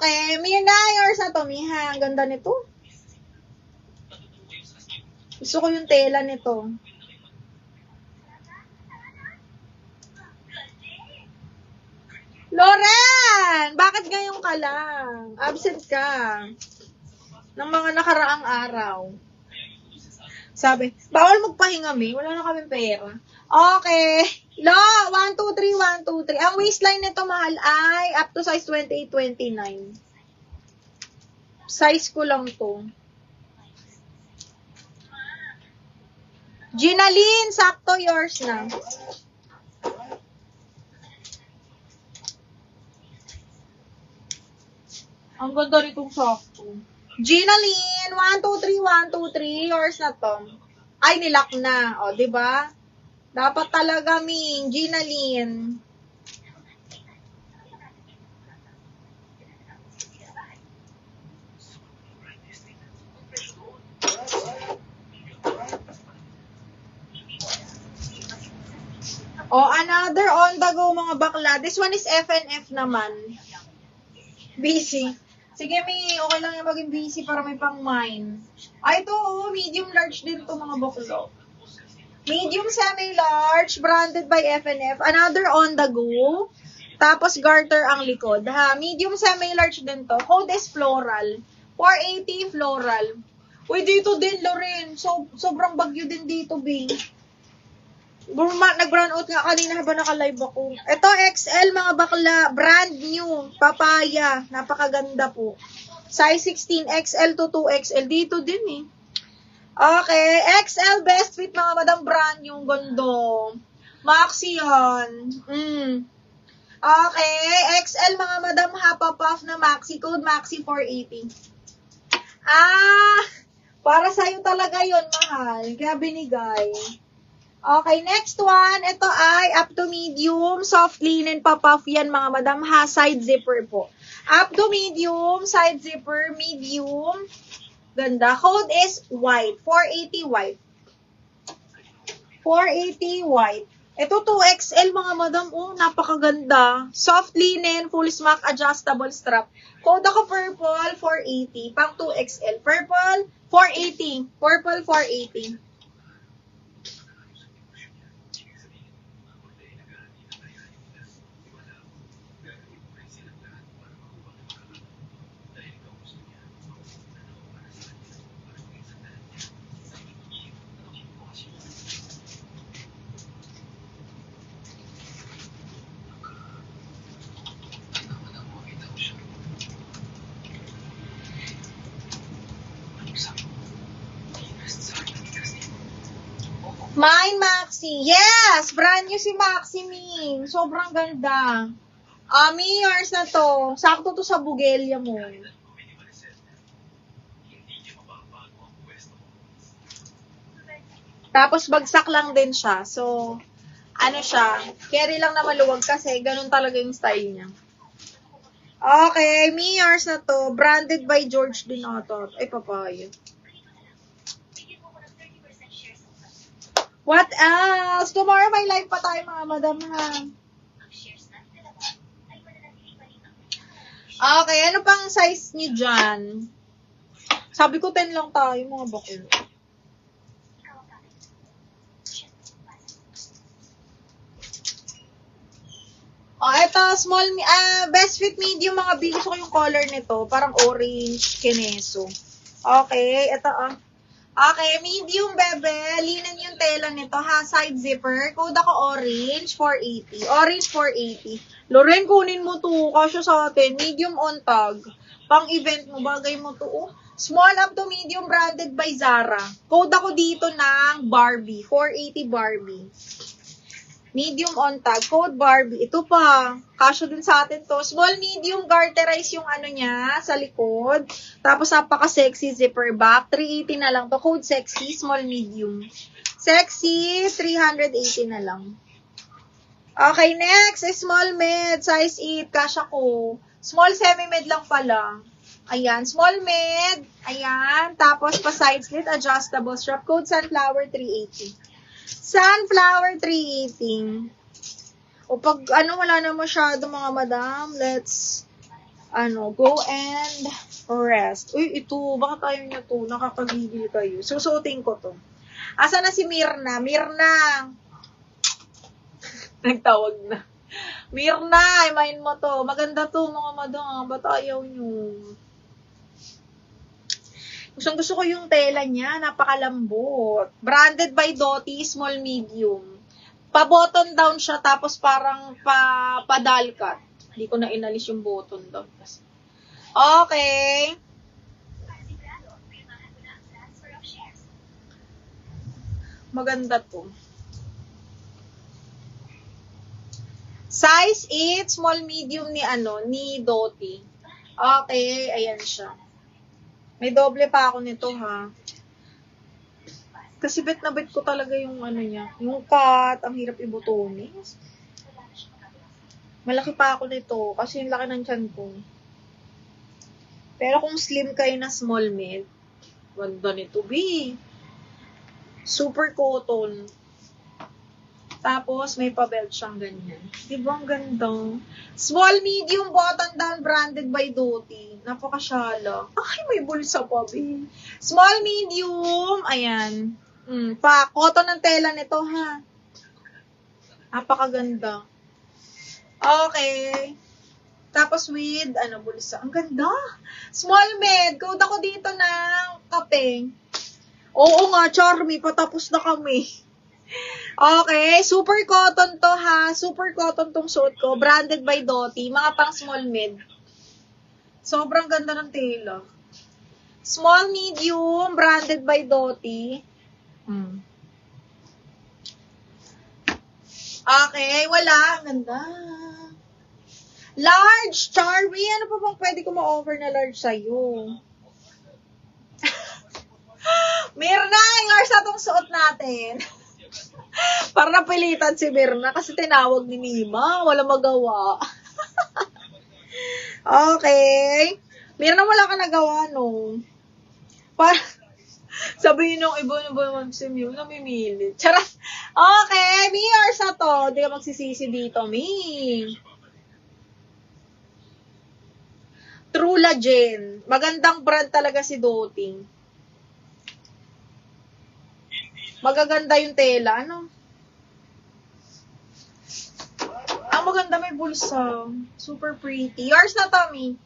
Okay, Mirna, yours na to, Miha. Ang ganda nito. Gusto ko yung tela nito. Loren! Bakit ngayon ka lang? Absent ka. Ng mga nakaraang araw. Sabi, bawal magpahinga, May. Wala na kami pera. Okay. Lo, 1, 2, 3, 1, 2, 3. Ang waistline nito, mahal, ay up to size 28, 29. Size ko lang to. Ginaline, sakto yours na. Ang ganda nitong sakto. Ginaline, 1, 2, 3, 1, 2, 3. Yours na to. Ay, nilock na. O, diba? Dapat talaga, Ming. Ginaline. O, another on the go, mga bakla. This one is FNF naman. Busy. Sige, May, okay lang yung maging busy para may pang mine. Ay, ito, medium large din to mga baklo. Medium semi-large, branded by FNF. Another on the go. Tapos garter ang likod, ha. Medium semi-large din to. Code is floral. 480 floral. Uy, dito din, Loren. Sobrang bagyo din dito, Bing. Nag-brown out nga kanina habang naka-live ako. Ito, XL, mga bakla. Brand new. Papaya. Napakaganda po. Size 16, XL to 2XL. Dito din, eh. Okay. XL best fit, mga madam. Brand new. Gondo. Maxi yan. Okay. XL, mga madam. Hapapuff na Maxi. Code Maxi 480. Para sa'yo talaga yon, mahal. Kaya binigay. Okay, next one. Ito ay up to medium, soft linen pa-puff yan, mga madam, ha. Side zipper po. Up to medium, side zipper, medium. Ganda. Code is white. 480 white. 480 white. Ito 2XL, mga madam. Oh, napakaganda. Soft linen, full smock, adjustable strap. Code ako purple, 480. Pang 2XL. Purple, 480. Purple, 480. Mine, Maxi. Yes! Brand new si Maxi, Ming. Sobrang ganda. Yours na to. Sakto to sa bugelya mo. Tapos bagsak lang din siya. So, ano siya, carry lang na maluwag kasi ganun talaga yung style niya. Okay, yours na to. Branded by George din ito. Ay, papaya. What else? Tomorrow may live pa tayo, mga madam, ha. Okay, ano pang size niyo dyan? Sabi ko 10 lang tayo, mga baklo. Ito, small, best fit medium, mga B. Gusto ko yung color nito. Parang orange, kineso. Okay, ito, Okay, medium, bebe. Linen yung tela nito, ha. Side zipper. Code ako orange, 480. Orange, 480. Loren, kunin mo to. Kasya sa atin. Medium on tag. Pang event mo, bagay mo to. Small up to medium, branded by Zara. Code ako dito ng Barbie. 480 Barbie. Medium on tag. Code Barbie. Ito pa. Kasya din sa atin to. Small, medium, garterize yung ano niya sa likod. Tapos napaka-sexy zipper back. 380 na lang to. Code sexy. Small, medium. Sexy. 380 na lang. Okay, next. Small, mid. Size 8. Kasya ko. Small, semi-mid lang pala. Ayan. Small, mid. Ayan. Tapos pa side slit. Adjustable strap. Code Sunflower 380. Sunflower 380. O pag ano wala na masyado, mga madam, let's Go and rest. Uy, ito, baka tayo niya to. Nakakagigil kayo. Susuotin ko to. Asa na si Mirna? Mirna! Nagtawag na. Mirna, imahin mo to. Maganda to, mga madam. Ba't ayaw nyo? Gusto ko yung tela niya. Napakalambot. Branded by Doty, small medium. Pa-button down siya, tapos parang pa-dalkat. Hindi ko na inalis yung button down. Okay. Maganda to. Size 8, small medium ni Doty. Okay, ayan siya. May doble pa ako nito, ha. Kasi bet na bet ko talaga yung niya. Yung cut, ang hirap ibutonis. Malaki pa ako nito kasi yung laki ng tiyan ko. Pero kung slim kayo na small mid, ganda nito, B. Super cotton. Tapos, may pa-belt siyang ganyan. Diba ang ganda? Small, medium, button down, branded by Doty. Napakasyala. Ay, may bulsa pa, B. Small, medium. Ayan. Cotton ang tela nito, ha. Napakaganda. Okay. Tapos with, bulsa. Ang ganda. Small med. Code ako dito ng kape. Oo nga, Charmy. Patapos na kami. Okay. Super cotton to, ha. Super cotton tong suot ko. Branded by Doty. Mga pang small med. Sobrang ganda ng tela. Small, medium. Branded by Doty. Okay. Wala. Ang ganda. Large, Charmy. Ano pa bang pwede ko ma-offer na large sa'yo? Mirna, yours na tong suot natin. Para napilitan si Mirna kasi tinawag ni Nima. Wala magawa. Okay. Mirna, wala ka nagawa, no? Para sabihin nung iba na ba mag-sim yun, namimili. Charot. Okay, me yours na to. Hindi ka magsisisi dito, me. Trula Jen. Magandang brand talaga si Doty. Magaganda yung tela, Ang maganda, may bulsa. Super pretty. Yours na, Tommy.